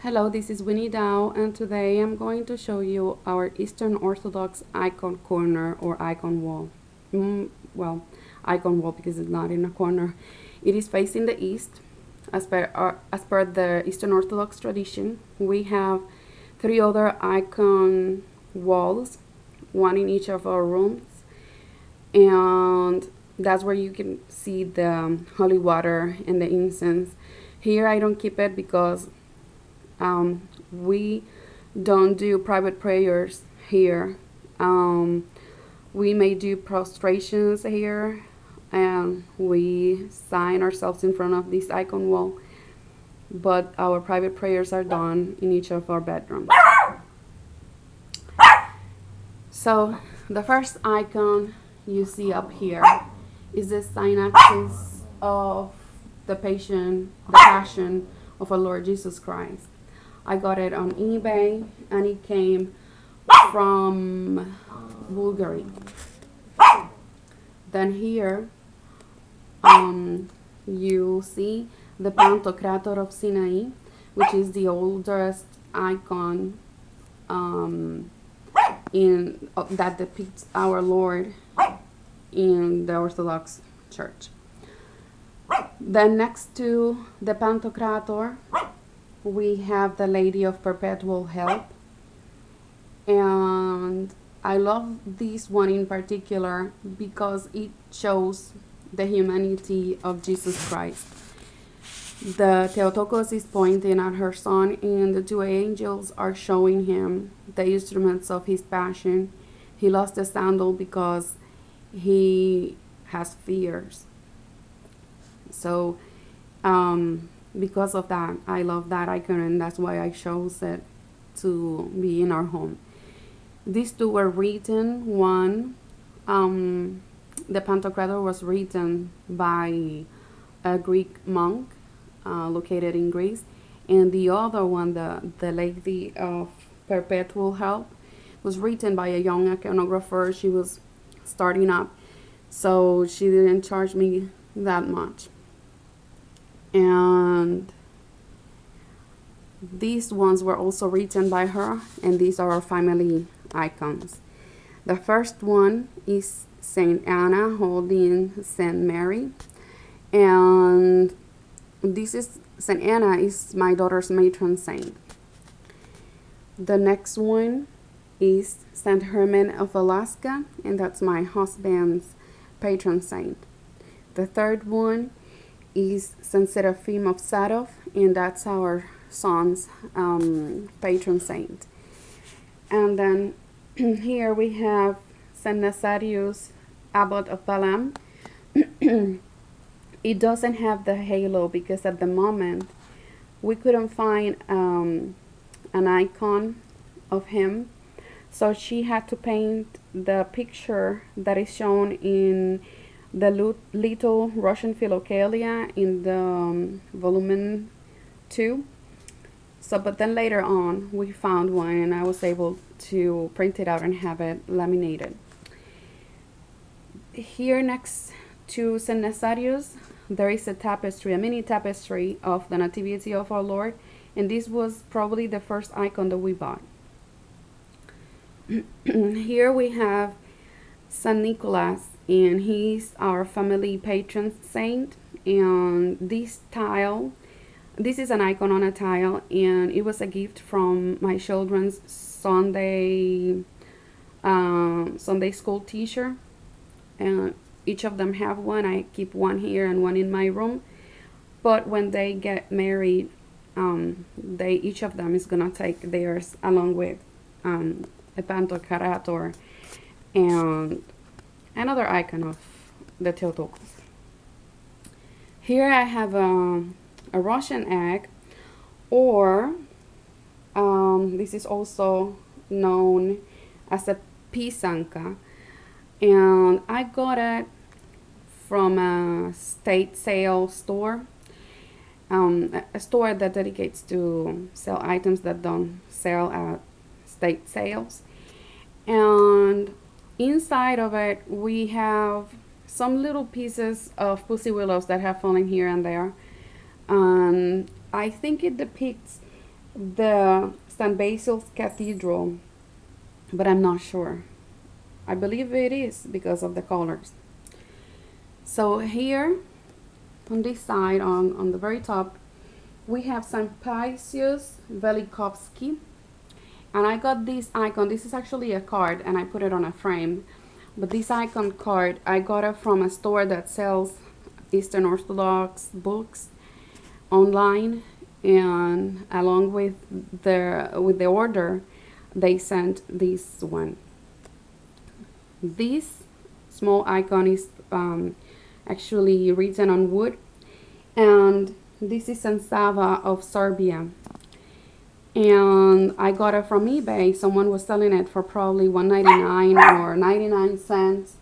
Hello, this is Winnie Dow, and today I'm going to show you our Eastern Orthodox icon corner or icon wall. Well, icon wall because it's not in a corner. It is facing the east. As per the Eastern Orthodox tradition, we have three other icon walls, one in each of our rooms, and that's where you can see the holy water and the incense. Here I don't keep it because we don't do private prayers here. We may do prostrations here, and we sign ourselves in front of this icon wall, but our private prayers are done in each of our bedrooms. So the first icon you see up here is the synopsis of the passion of our Lord Jesus Christ. I got it on eBay, and it came from Bulgaria. Then here, you see the Pantocrator of Sinai, which is the oldest icon that depicts our Lord in the Orthodox Church. Then next to the Pantocrator, we have the Lady of Perpetual Help, and I love this one in particular because it shows the humanity of Jesus Christ. The Theotokos is pointing at her son, and the two angels are showing him the instruments of his passion. He lost the sandal because he has fears. So, because of that, I love that icon, and that's why I chose it to be in our home. These two were written. One, the Pantocrator was written by a Greek monk located in Greece, and the other one, the Lady of Perpetual Help, was written by a young iconographer. She was starting up, so she didn't charge me that much. And these ones were also written by her, and these are our family icons. The first one is Saint Anna holding Saint Mary, and this is Saint Anna is my daughter's matron saint. The next one is Saint Herman of Alaska, and that's my husband's patron saint. The third one is Saint Seraphim of Sadov, and that's our son's patron saint. And then here we have Saint Nazarius, Abbot of Balaam. It doesn't have the halo because at the moment we couldn't find an icon of him, so she had to paint the picture that is shown in the little Russian Philokalia in the volume 2. So, but then later on we found one, and I was able to print it out and have it laminated. Here next to Saint Nazarius, there is a tapestry, a mini tapestry of the Nativity of our Lord, and this was probably the first icon that we bought. Here we have Saint Nicholas, and he's our family patron saint. And this is an icon on a tile, and it was a gift from my children's Sunday school teacher. And each of them have one. I keep one here and one in my room. But when they get married, each of them is gonna take theirs along with a Pantocrator and another icon of the Theotokos. Here I have a Russian egg, or this is also known as a pisanka, and I got it from a state sale store, a store that dedicates to sell items that don't sell at state sales. And inside of it we have some little pieces of pussy willows that have fallen here and there. I think it depicts the St. Basil's Cathedral, but I'm not sure. I believe it is because of the colors. So here on this side, on the very top, we have St. Paisius Velikovsky. And I got this icon. This is actually a card, and I put it on a frame. But this icon card, I got it from a store that sells Eastern Orthodox books online, and along with the order, they sent this one. This small icon is actually written on wood, and this is St. Sava of Serbia. And I got it from eBay. Someone was selling it for probably $1.99 or 99 cents.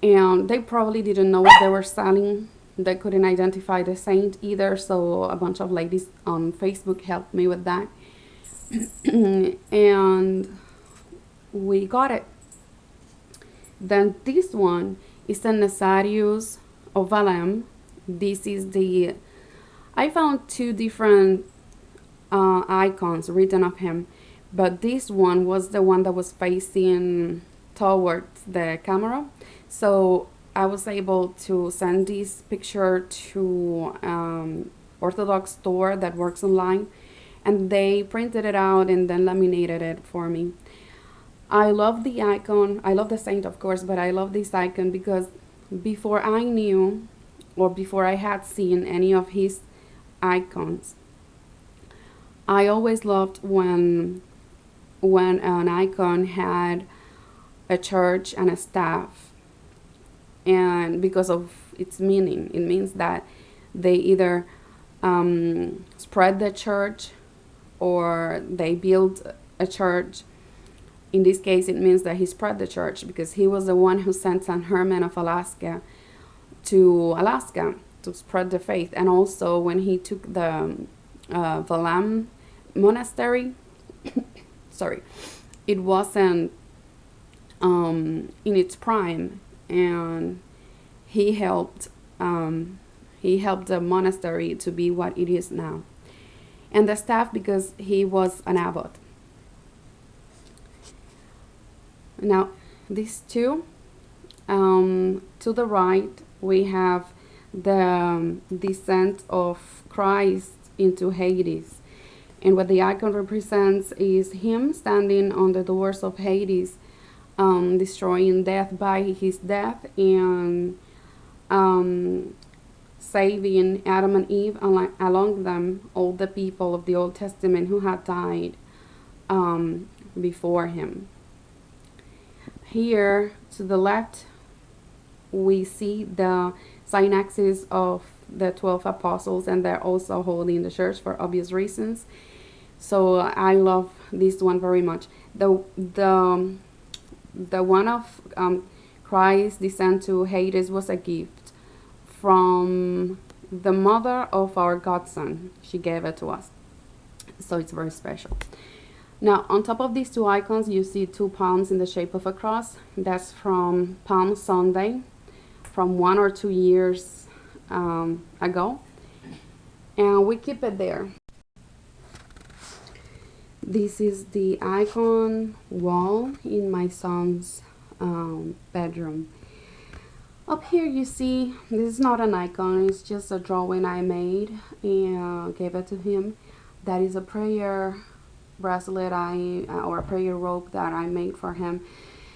And they probably didn't know what they were selling. They couldn't identify the saint either, so a bunch of ladies on Facebook helped me with that. And we got it. Then this one is St. Necarius of Valem. This is the... I found two different icons written of him, but this one was the one that was facing towards the camera, so I was able to send this picture to Orthodox store that works online, and they printed it out and then laminated it for me. I love the icon. I love the saint, of course, but I love this icon because before I knew, or before I had seen any of his icons, I always loved when an icon had a church and a staff, and because of its meaning, it means that they either spread the church or they built a church. In this case, it means that he spread the church because he was the one who sent St. Herman of Alaska to Alaska to spread the faith, and also when he took the Valem monastery, sorry, it wasn't in its prime, and he helped the monastery to be what it is now, and the staff because he was an abbot. Now these two, to the right we have the descent of Christ into Hades. And what the icon represents is him standing on the doors of Hades, destroying death by his death, and saving Adam and Eve, along them all the people of the Old Testament who had died before him. Here to the left we see the synaxes of the 12 apostles, and they're also holding the church for obvious reasons. So I love this one very much. The one of Christ's descent to Hades was a gift from the mother of our godson. She gave it to us, so it's very special. Now on top of these two icons you see two palms in the shape of a cross. That's from Palm Sunday from 1 or 2 years ago, and we keep it there. This is the icon wall in my son's bedroom. Up here you see, this is not an icon, it's just a drawing I made and gave it to him. That is a prayer bracelet or a prayer rope that I made for him.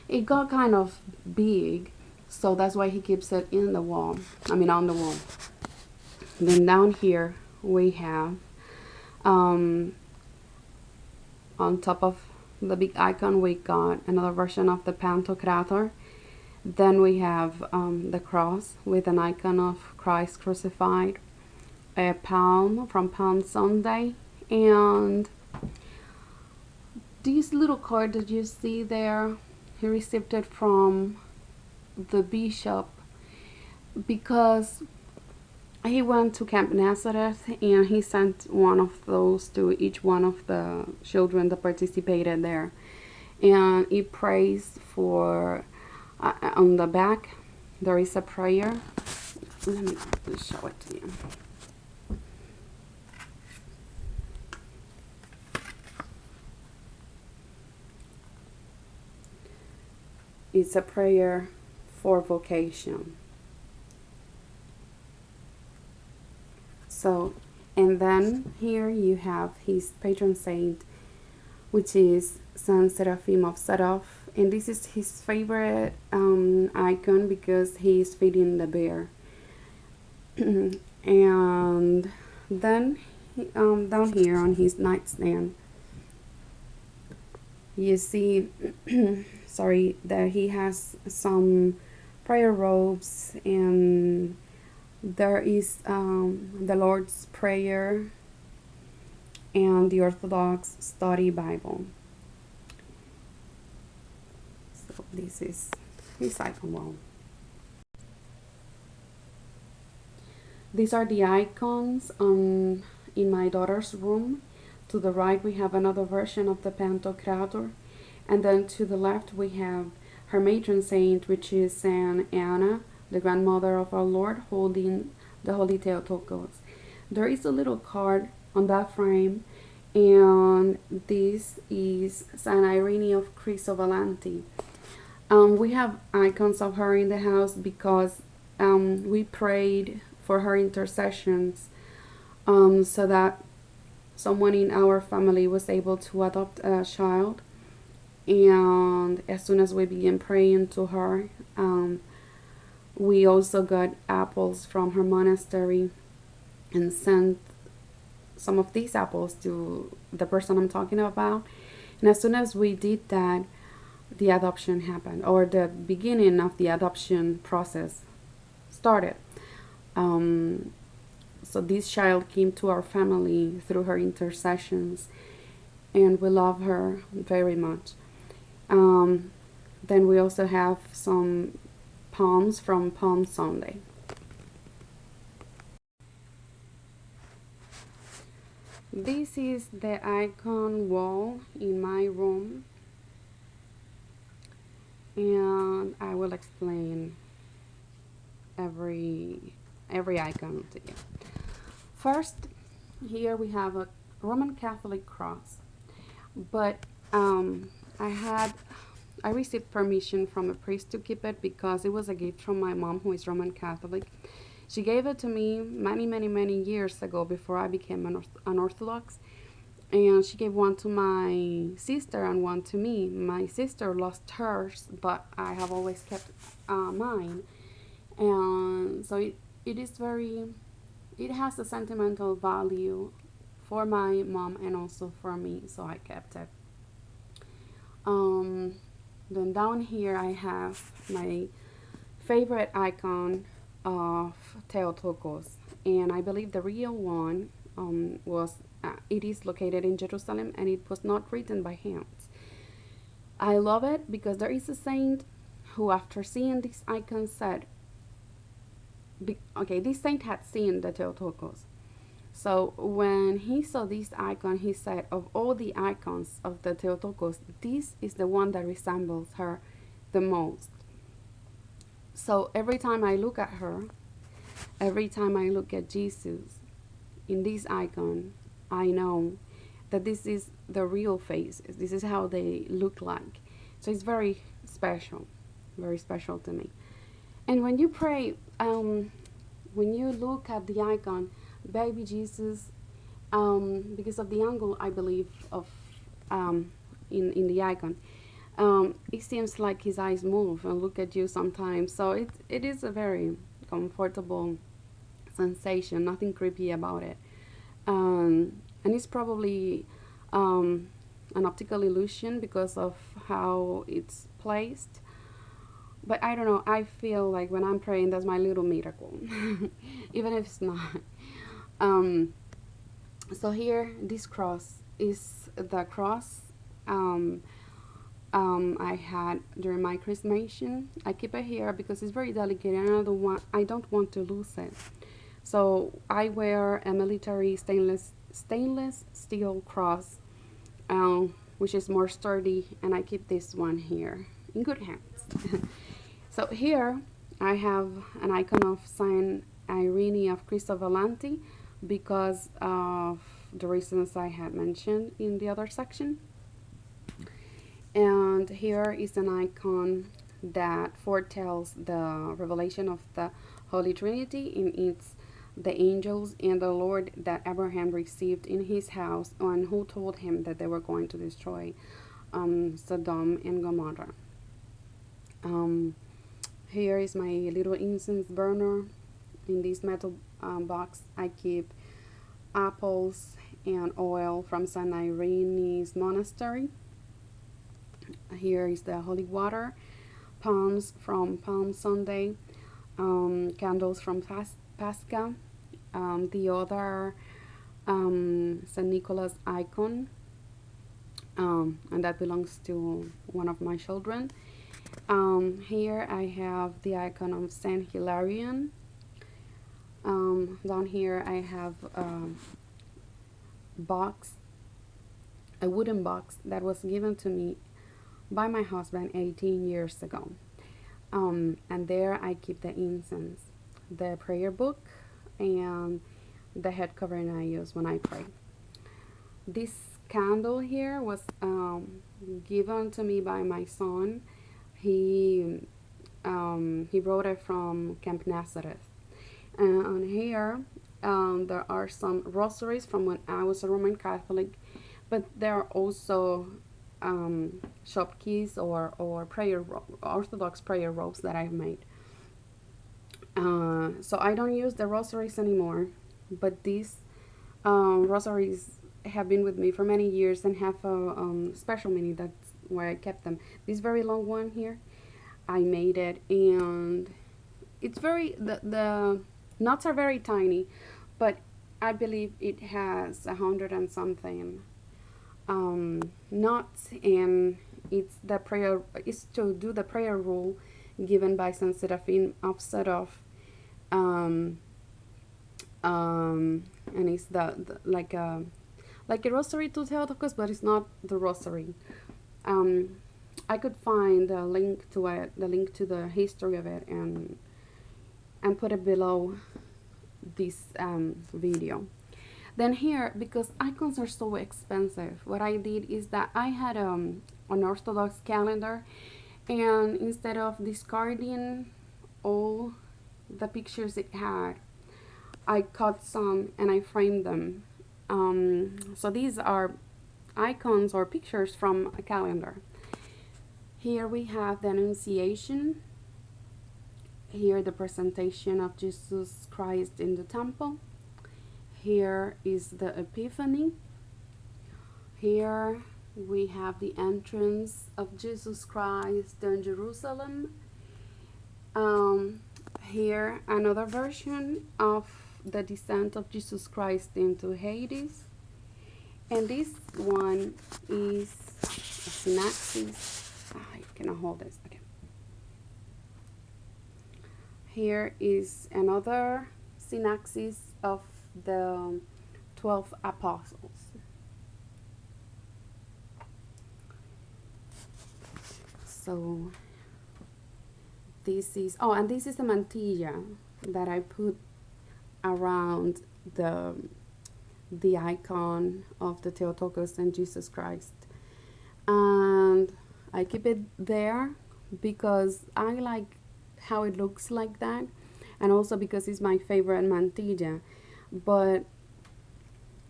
It got kind of big, so that's why he keeps it in the wall, on the wall. Then down here we have on top of the big icon we got another version of the Pantocrator. Then we have the cross with an icon of Christ crucified, a palm from Palm Sunday, and this little card that you see there, he received it from the bishop because he went to Camp Nazareth and he sent one of those to each one of the children that participated there, and he prays for on the back there is a prayer. Let me show it to you. it's a prayer for vocation. So, and then here you have his patron saint, which is Saint Seraphim of Sarov, and this is his favorite icon because he is feeding the bear. And then down here on his nightstand, you see, sorry, that he has some prayer robes, and there is the Lord's Prayer and the Orthodox Study Bible. So this is his icon wall. These are the icons in my daughter's room. To the right we have another version of the Pantocrator, and then to the left we have her matron saint, which is Saint Anna, the grandmother of our Lord, holding the Holy Theotokos. There is a little card on that frame, and this is Saint Irene of Cristovalenti. We have icons of her in the house because we prayed for her intercessions so that someone in our family was able to adopt a child. And as soon as we began praying to her, we also got apples from her monastery and sent some of these apples to the person I'm talking about. And as soon as we did that, the adoption happened, or the beginning of the adoption process started. So this child came to our family through her intercessions, and we love her very much. Then we also have some palms from Palm Sunday. This is the icon wall in my room, and I will explain every icon to you. First, here we have a Roman Catholic cross, but I received permission from a priest to keep it because it was a gift from my mom, who is Roman Catholic. She gave it to me many years ago before I became an Orthodox, and she gave one to my sister and one to me. My sister lost hers, but I have always kept mine, and so it has a sentimental value for my mom and also for me, so I kept it. Then down here I have my favorite icon of Theotokos, and I believe the real one it is located in Jerusalem, and it was not written by hands. I love it because there is a saint who, after seeing this icon, said, this saint had seen the Theotokos. So when he saw this icon, he said, of all the icons of the Theotokos, this is the one that resembles her the most. So every time I look at her, every time I look at Jesus in this icon, I know that this is the real face. This is how they look like. So it's very special to me. And when you pray, when you look at the icon, baby Jesus, because of the angle, I believe, of in the icon, it seems like his eyes move and look at you sometimes. So it is a very comfortable sensation, nothing creepy about it. And it's probably an optical illusion because of how it's placed. But I don't know, I feel like when I'm praying, that's my little miracle, even if it's not. So here, this cross is the cross I had during my chrismation. I keep it here because it's very delicate, and I don't want to lose it. So I wear a military stainless steel cross, which is more sturdy, and I keep this one here in good hands. So here I have an icon of Saint Irene of Cristovalenti because of the reasons I had mentioned in the other section. And here is an icon that foretells the revelation of the Holy Trinity, and it's the angels and the Lord that Abraham received in his house, and who told him that they were going to destroy Sodom and Gomorrah. Here is my little incense burner. In this metal box, I keep apples and oil from St. Irene's monastery. Here is the holy water, palms from Palm Sunday, candles from Pascha, the other St. Nicholas icon, and that belongs to one of my children. Here I have the icon of Saint Hilarion. Down here I have box, a wooden box that was given to me by my husband 18 years ago. And there I keep the incense, the prayer book, and the head covering I use when I pray. This candle here was given to me by my son. He brought it from Camp Nazareth. And here there are some rosaries from when I was a Roman Catholic, but there are also shop keys or Orthodox prayer robes that I've made. So I don't use the rosaries anymore, but these rosaries have been with me for many years and have a special meaning. That's why I kept them. This very long one here, I made it, and it's very, the knots are very tiny, but I believe it has 100 and something knots, and it's to do the prayer rule given by Saint Seraphim of Sadov, and it's the like a rosary to Theotokos, but it's not the rosary. I could find a link to it, the link to the history of it, and put it below this video. Then here, because icons are so expensive, what I did is that I had an Orthodox calendar, and instead of discarding all the pictures it had, I cut some and I framed them. So these are icons or pictures from a calendar. Here we have the Annunciation. Here the presentation of Jesus Christ in the temple. Here is the Epiphany. Here we have the entrance of Jesus Christ in Jerusalem. Here another version of the descent of Jesus Christ into Hades. And this one is a synaxis. I cannot hold this. Okay. Here is another synaxis of the 12 apostles. So this is, and this is the mantilla that I put around the icon of the Theotokos and Jesus Christ. And I keep it there because I like how it looks like that, and also because it's my favorite mantilla. But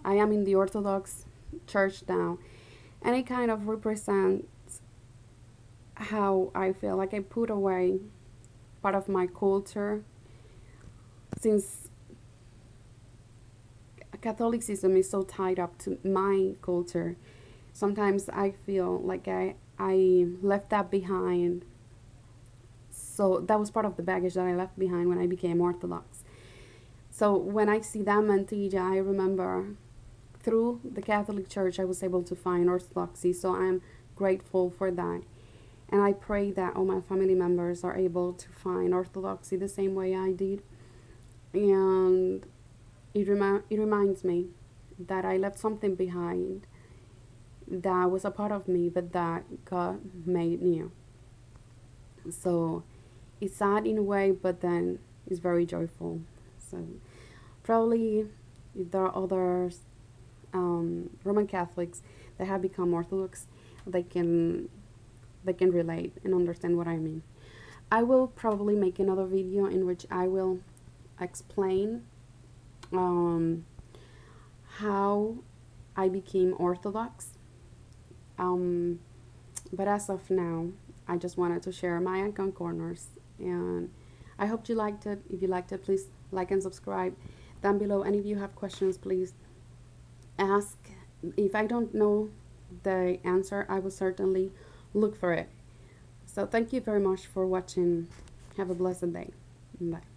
I am in the Orthodox Church now, and it kind of represents how I feel. Like I put away part of my culture, since Catholicism is so tied up to my culture. Sometimes I feel like I left that behind. So that was part of the baggage that I left behind when I became Orthodox. So when I see that mantilla, I remember through the Catholic Church I was able to find Orthodoxy. So I'm grateful for that. And I pray that all my family members are able to find Orthodoxy the same way I did. And it reminds me that I left something behind that was a part of me, but that God made new. So it's sad in a way, but then it's very joyful. So probably if there are others Roman Catholics that have become Orthodox, they can relate and understand what I mean. I will probably make another video in which I will explain how I became Orthodox. But as of now, I just wanted to share my icon corners, and I hope you liked it. If you liked it, please like and subscribe down below. And if you have questions, please ask. If I don't know the answer, I will certainly look for it. So thank you very much for watching. Have a blessed day. Bye.